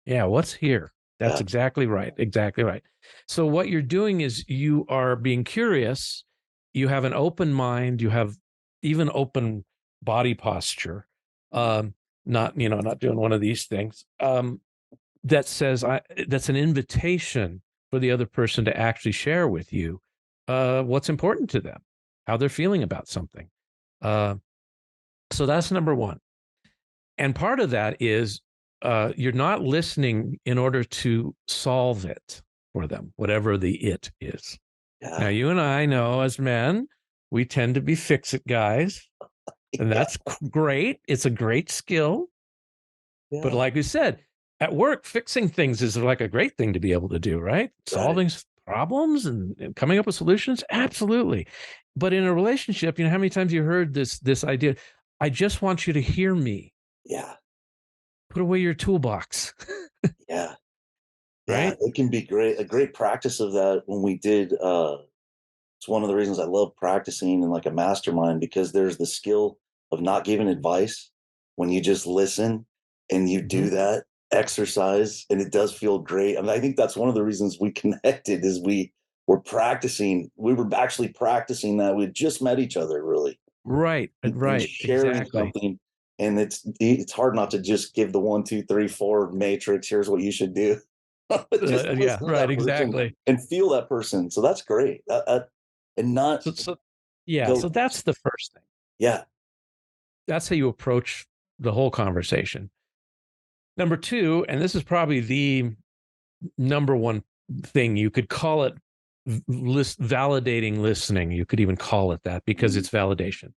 Yeah, what's here? That's exactly right. Exactly right. So what you're doing is you are being curious. You have an open mind. You have even open body posture. Not doing one of these things. That says that's an invitation for the other person to actually share with you what's important to them, how they're feeling about something. So that's number one. And part of that is you're not listening in order to solve it for them, whatever the it is. Now, you and I know as men, we tend to be fix-it guys, and that's great. It's a great skill. But like we said, at work, fixing things is like a great thing to be able to do, right? Solving problems and coming up with solutions? Absolutely. But in a relationship, how many times you heard this idea, I just want you to hear me. Yeah. Put away your toolbox. Yeah. Yeah. Right? It can be great. A great practice of that when we did it's one of the reasons I love practicing in like a mastermind, because there's the skill of not giving advice when you just listen and you do Mhm. that exercise, and it does feel great. I mean, I think that's one of the reasons we connected is we were practicing. We were actually practicing that. We had just met each other really Right. and Right. sharing Exactly. something. And it's hard not to just give the 1, 2, 3, 4 matrix. Here's what you should do. Just Yeah. listen to Right. that person Exactly. and feel that person. So that's great. And not So yeah. go. So that's the first thing. Yeah. That's how you approach the whole conversation. Number two, and this is probably the number one thing, you could call it validating listening. You could even call it that because Mhm. it's validation.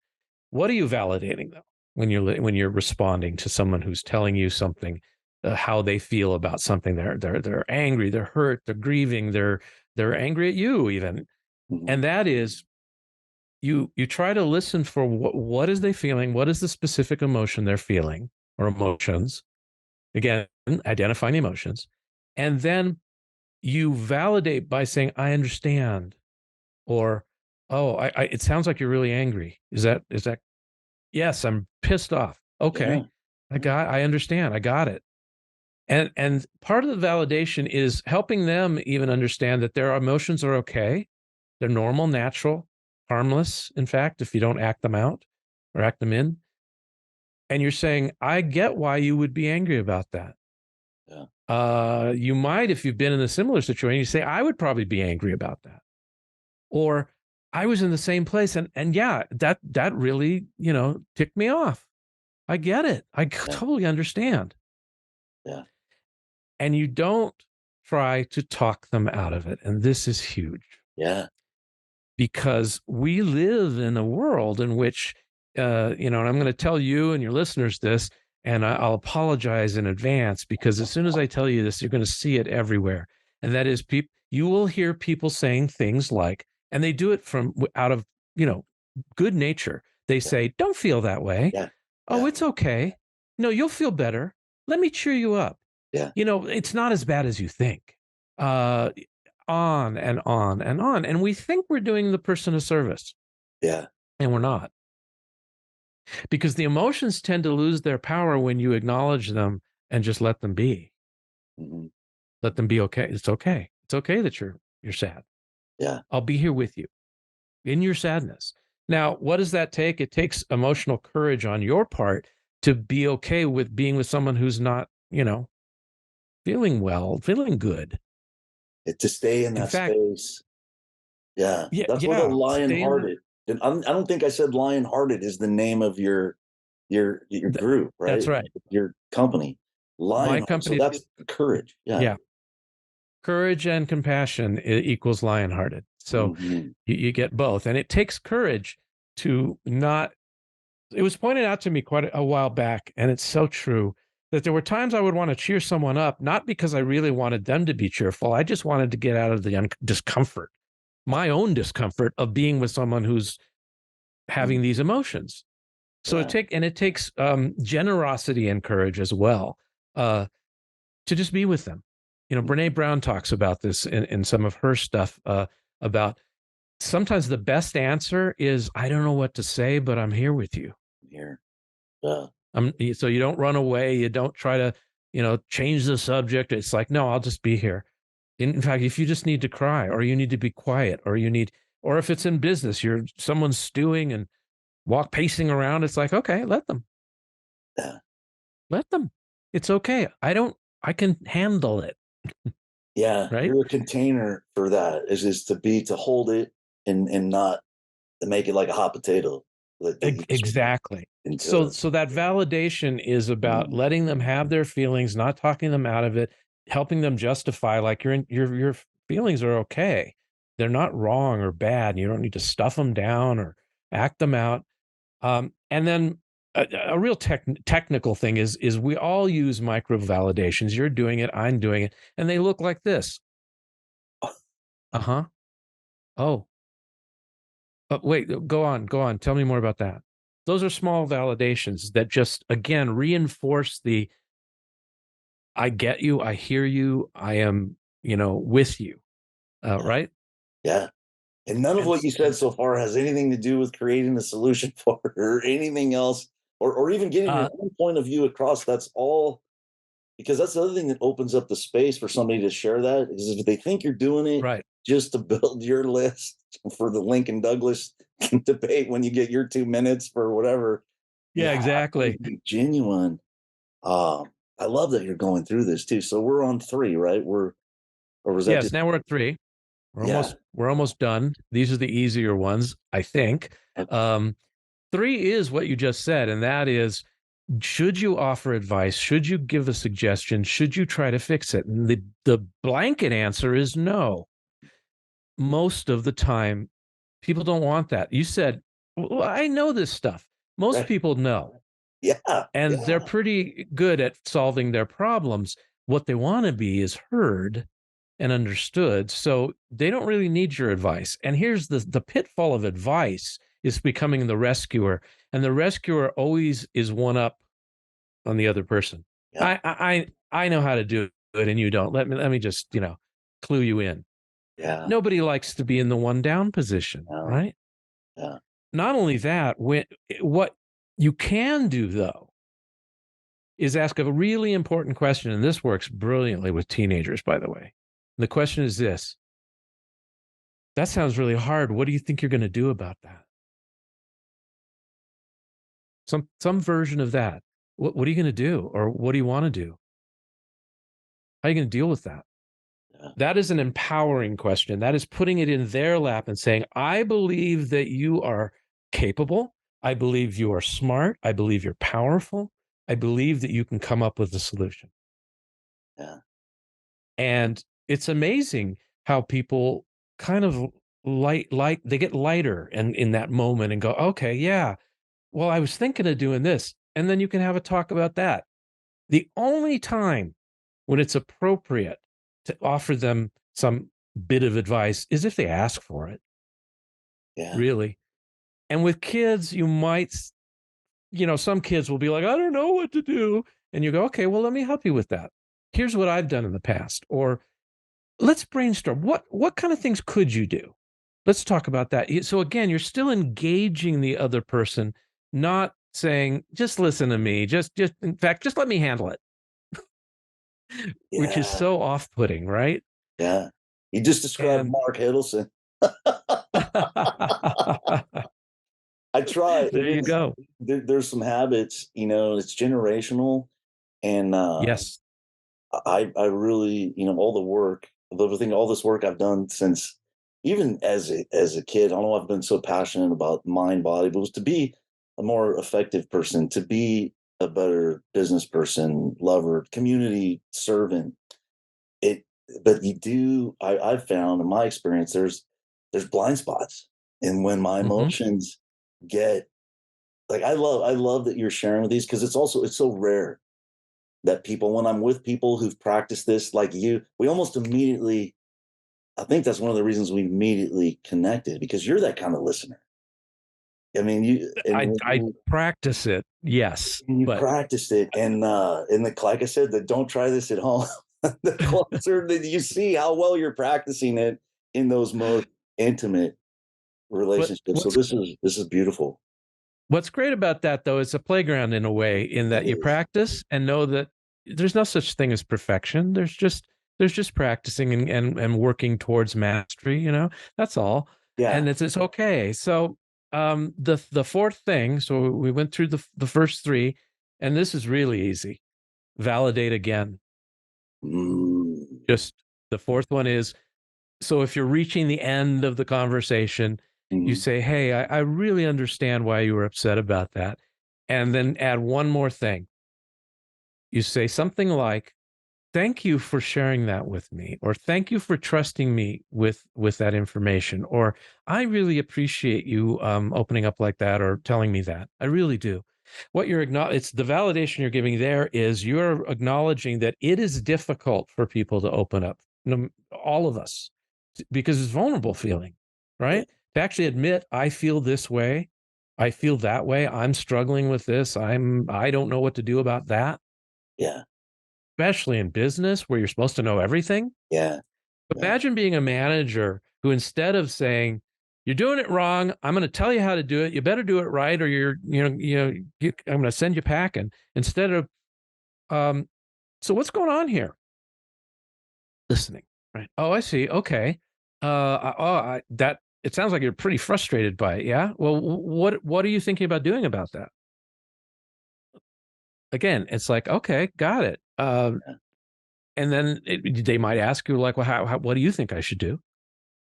What are you validating though when you're responding to someone who's telling you something, how they feel about something? They're angry, they're hurt, they're grieving, they're angry at you even, Mhm. and that is you try to listen for what is they feeling, what is the specific emotion they're feeling or emotions. Again, identifying the emotions, and then you validate by saying, "I understand," or "Oh, it sounds like you're really angry. Is that yes, I'm pissed off. Yeah. Okay. Yeah. I understand. I got it." And part of the validation is helping them even understand that their emotions are okay. They're normal, natural, harmless, in fact, if you don't act them out or act them in. And you're saying, "I get why you would be angry about that." Yeah. You might, if you've been in a similar situation, you say, "I would probably be angry about that." Or I was in the same place and yeah, that really, ticked me off. I get it. I Yeah. totally understand. Yeah. And you don't try to talk them out of it. And this is huge Yeah. because we live in a world in which, and I'm going to tell you and your listeners this, and I'll apologize in advance because as soon as I tell you this, you're going to see it everywhere. And that is, you will hear people saying things like, and they do it from out of, you know, good nature. They Yeah. say, "Don't feel that way. Yeah. Oh, Yeah. it's okay. No, you'll feel better. Let me cheer you up. Yeah. It's not as bad as you think." Uh, on and on and on. And we think we're doing the person a service, Yeah. and we're not. Because the emotions tend to lose their power when you acknowledge them and just let them be. Mhm. Let them be okay. It's okay. It's okay that you're sad. Yeah. I'll be here with you in your sadness. Now, what does that take? It takes emotional courage on your part to be okay with being with someone who's not, feeling well, feeling good. To stay in In that fact, space. Yeah. yeah, That's what a yeah, stay in that. Lionhearted. And I don't think I said Lionhearted is the name of your th- group, that's right? right. Your company. My Lionheart. So company, that's courage. Yeah. yeah, courage and compassion equals Lionhearted. So Mhm. you get both, and it takes courage to not. It was pointed out to me quite a while back, and it's so true that there were times I would want to cheer someone up, not because I really wanted them to be cheerful. I just wanted to get out of the discomfort, my own discomfort of being with someone who's Mm. having these emotions. So Yeah. it takes generosity and courage as well uh, to just be with them. Brene Brown talks about this in some of her stuff about sometimes the best answer is, "I don't know what to say, but I'm here with you." Here. Yeah. So you don't run away. You don't try to, change the subject. It's like, no, I'll just be here. In fact, if you just need to cry or you need to be quiet or if it's in business, someone's stewing and pacing around, it's like, okay, Yeah. let them. It's okay. I can handle it. Yeah. Right. You're a container for that. Is to hold it and not to make it like a hot potato that you just Exactly. So, into. so that validation is about Mm. letting them have their feelings, not talking them out of it, helping them justify like your feelings are okay. They're not wrong or bad. You don't need to stuff them down or act them out. And then a real technical thing is we all use micro validations. You're doing it, I'm doing it, and they look like this. Uh-huh. Oh, wait, go on. Tell me more about that. Those are small validations that just, again, reinforce the I get you, I hear you, I am, with you. Right? Yeah. And none of And, what you said so far has anything to do with creating a solution for it or anything else, or even getting your own point of view across. That's all, because that's the other thing that opens up the space for somebody to share that, is if they think you're doing it right. just to build your list for the Lincoln Douglas debate when you get your 2 minutes for whatever. Yeah, Yeah, exactly. be genuine. Um, I love that you're going through this too. So we're on 3, right? Or was that Yes, just, now we're at 3. yeah. We're almost done. These are the easier ones, I think. Okay. 3 is what you just said, and that is, should you offer advice? Should you give a suggestion? Should you try to fix it? And the blanket answer is no. Most of the time, people don't want that. You said, well, I know this stuff. Most Right. people know, Yeah. and they're Yeah. pretty good at solving their problems. What they want to be is heard and understood. So they don't really need your advice. And here's the pitfall of advice is becoming the rescuer. And the rescuer always is one up on the other person. Yeah. I know how to do it and you don't. Let me just, clue you in. Yeah. Nobody likes to be in the one down position, No. right? Yeah. Not only that, what you can do though is ask a really important question, and this works brilliantly with teenagers, by the way. The question is this: that sounds really hard. What do you think you're going to do about that? Some version of that. What are you going to do, or what do you want to do? How are you going to deal with that? Yeah. That is an empowering question. That is putting it in their lap and saying, I believe that you are capable. I believe you are smart. I believe you're powerful. I believe that you can come up with a solution. Yeah. And it's amazing how people kind of they get lighter and in that moment and go, okay, yeah, well, I was thinking of doing this. And then you can have a talk about that. The only time when it's appropriate to offer them some bit of advice is if they ask for it, Yeah. really. And with kids, you might, some kids will be like, I don't know what to do. And you go, okay, well, let me help you with that. Here's what I've done in the past. Or let's brainstorm. What kind of things could you do? Let's talk about that. So again, you're still engaging the other person, not saying, just listen to me. Just in fact, just let me handle it, which is Yeah. so off-putting, right? Yeah. You just described And Mark Hiddleson. I try. It there you is, go. there's some habits, it's generational. And Yes. I really, all the work, all this work I've done since, even as a kid, I don't know, I've been so passionate about mind body, but it was to be a more effective person, to be a better business person, lover, community servant. It, but I've found in my experience, there's blind spots. And when my Mhm. emotions get, like, I love that you're sharing with these, because it's so rare that people, when I'm with people who've practiced this like you, we almost immediately, I think that's one of the reasons we immediately connected, because you're that kind of listener. I mean, I practice it, yes, when you but practiced it, and like I said, that don't try this at home. The closer that you see how well you're practicing it in those most intimate what relationships. So what's this is beautiful. what's great about that, though, it's a playground in a way in It that you is. practice and know that there's no such thing as perfection. There's just practicing and working towards mastery, That's all. Yeah. And it's okay. So, the fourth thing, so we went through the first 3, and this is really easy. Validate again. Mm, Just the fourth one is, so if you're reaching the end of the conversation, you mhm. say, "Hey, I really understand why you were upset about that." And then add one more thing. You say something like, "Thank you for sharing that with me," or "Thank you for trusting me with that information," or "I really appreciate you opening up like that or telling me that. I really do." What you're it's the validation you're giving there is you're acknowledging that it is difficult for people to open up. All of us. because it's vulnerable feeling, right? To actually admit, I feel this way, I feel that way, I'm struggling with this, I don't know what to do about that, Yeah. especially in business where you're supposed to know everything. Yeah. Imagine being a manager who, instead of saying, "You're doing it wrong. I'm going to tell you how to do it. You better do it right, or I'm going to send you packing." Instead of, "So what's going on here?" Listening, right? "Oh, I see. Okay. That it sounds like you're pretty frustrated by it. Yeah. Well, what are you thinking about doing about that?" Again, it's like, okay, got it. And then they might ask you, like, "Well, what do you think I should do?"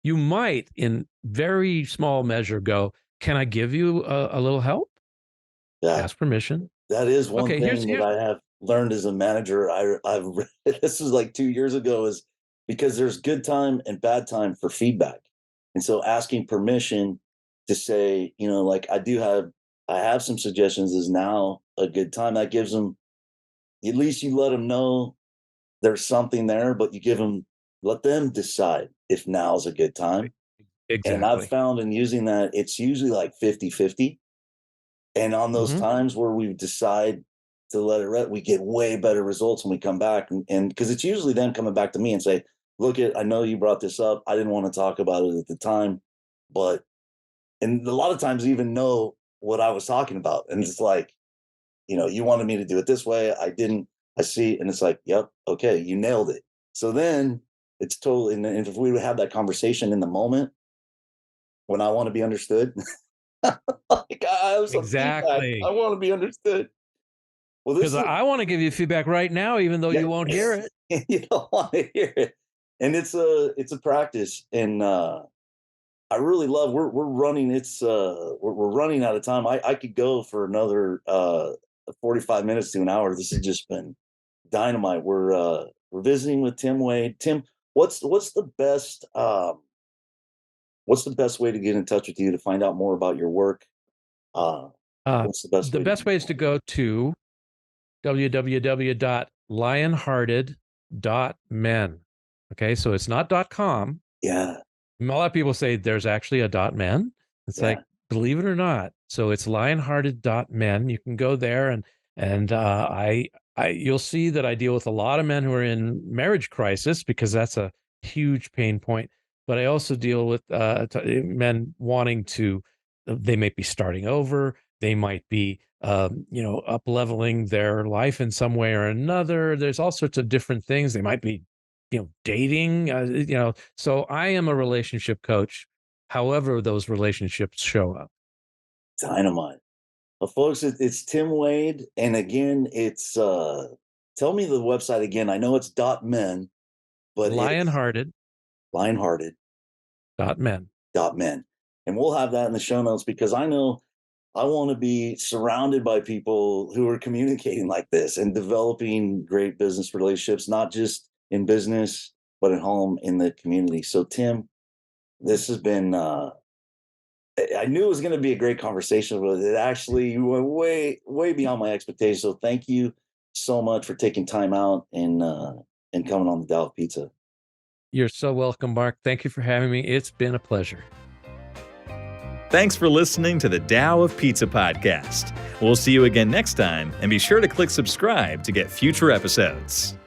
You might, in very small measure, go, "Can I give you a little help?" Yeah. Ask permission. That is one Okay, thing that I have learned as a manager. I've this was like 2 years ago, is because there's good time and bad time for feedback. And so asking permission to say, like, I have some suggestions, is now a good time. That gives them, at least you let them know there's something there, but let them decide if now's a good time. And I've exactly. found in using that, it's usually like 50-50. And on those Mhm. times where we decide to let it rest, we get way better results when we come back. And because it's usually them coming back to me and say, "Look, I know you brought this up. I didn't want to talk about it at the time, but," and a lot of times even know what I was talking about. And it's like, "You wanted me to do it this way. I didn't. I see." And it's like, "Yep. Okay. You nailed it." So then it's totally, and if we would have that conversation in the moment when I want to be understood, like, I have some feedback. I Exactly. want to be understood. Well, this Because is I wanna give you feedback right now, even though yeah. you won't hear it. You don't want to hear it, and it's a practice, and I really love. We're running. We're running out of time. I could go for another 45 minutes to an hour. This has just been dynamite. We're visiting with Tim Wade. Tim, what's the best way to get in touch with you to find out more about your work? Uh, Uh, what's the best the way to best do way is that? to go to www.lionhearted.men. Okay, so it's not .com. Yeah, A lot of people say there's actually a .men. It's like, yeah, believe it or not. So it's lionhearted.men. You can go there, and you'll see that I deal with a lot of men who are in marriage crisis, because that's a huge pain point. But I also deal with men wanting to. They might be starting over. They might be, up leveling their life in some way or another. There's all sorts of different things. They might be, dating. So I am a relationship coach, however those relationships show up. dynamite. Well, folks, it's Tim Wade, and again, it's tell me the website again. I know it's .men, but it's Lionhearted.men. lionhearted.men, and we'll have that in the show notes, because I know I want to be surrounded by people who are communicating like this and developing great business relationships, not just in business, but at home, in the community. So, Tim, this has been. I knew it was going to be a great conversation, but it actually went way, way beyond my expectations. So, thank you so much for taking time out and coming on the Dial of Pizza. You're so welcome, Mark. Thank you for having me. It's been a pleasure. Thanks for listening to the Tao of Pizza podcast. We'll see you again next time, and be sure to click subscribe to get future episodes.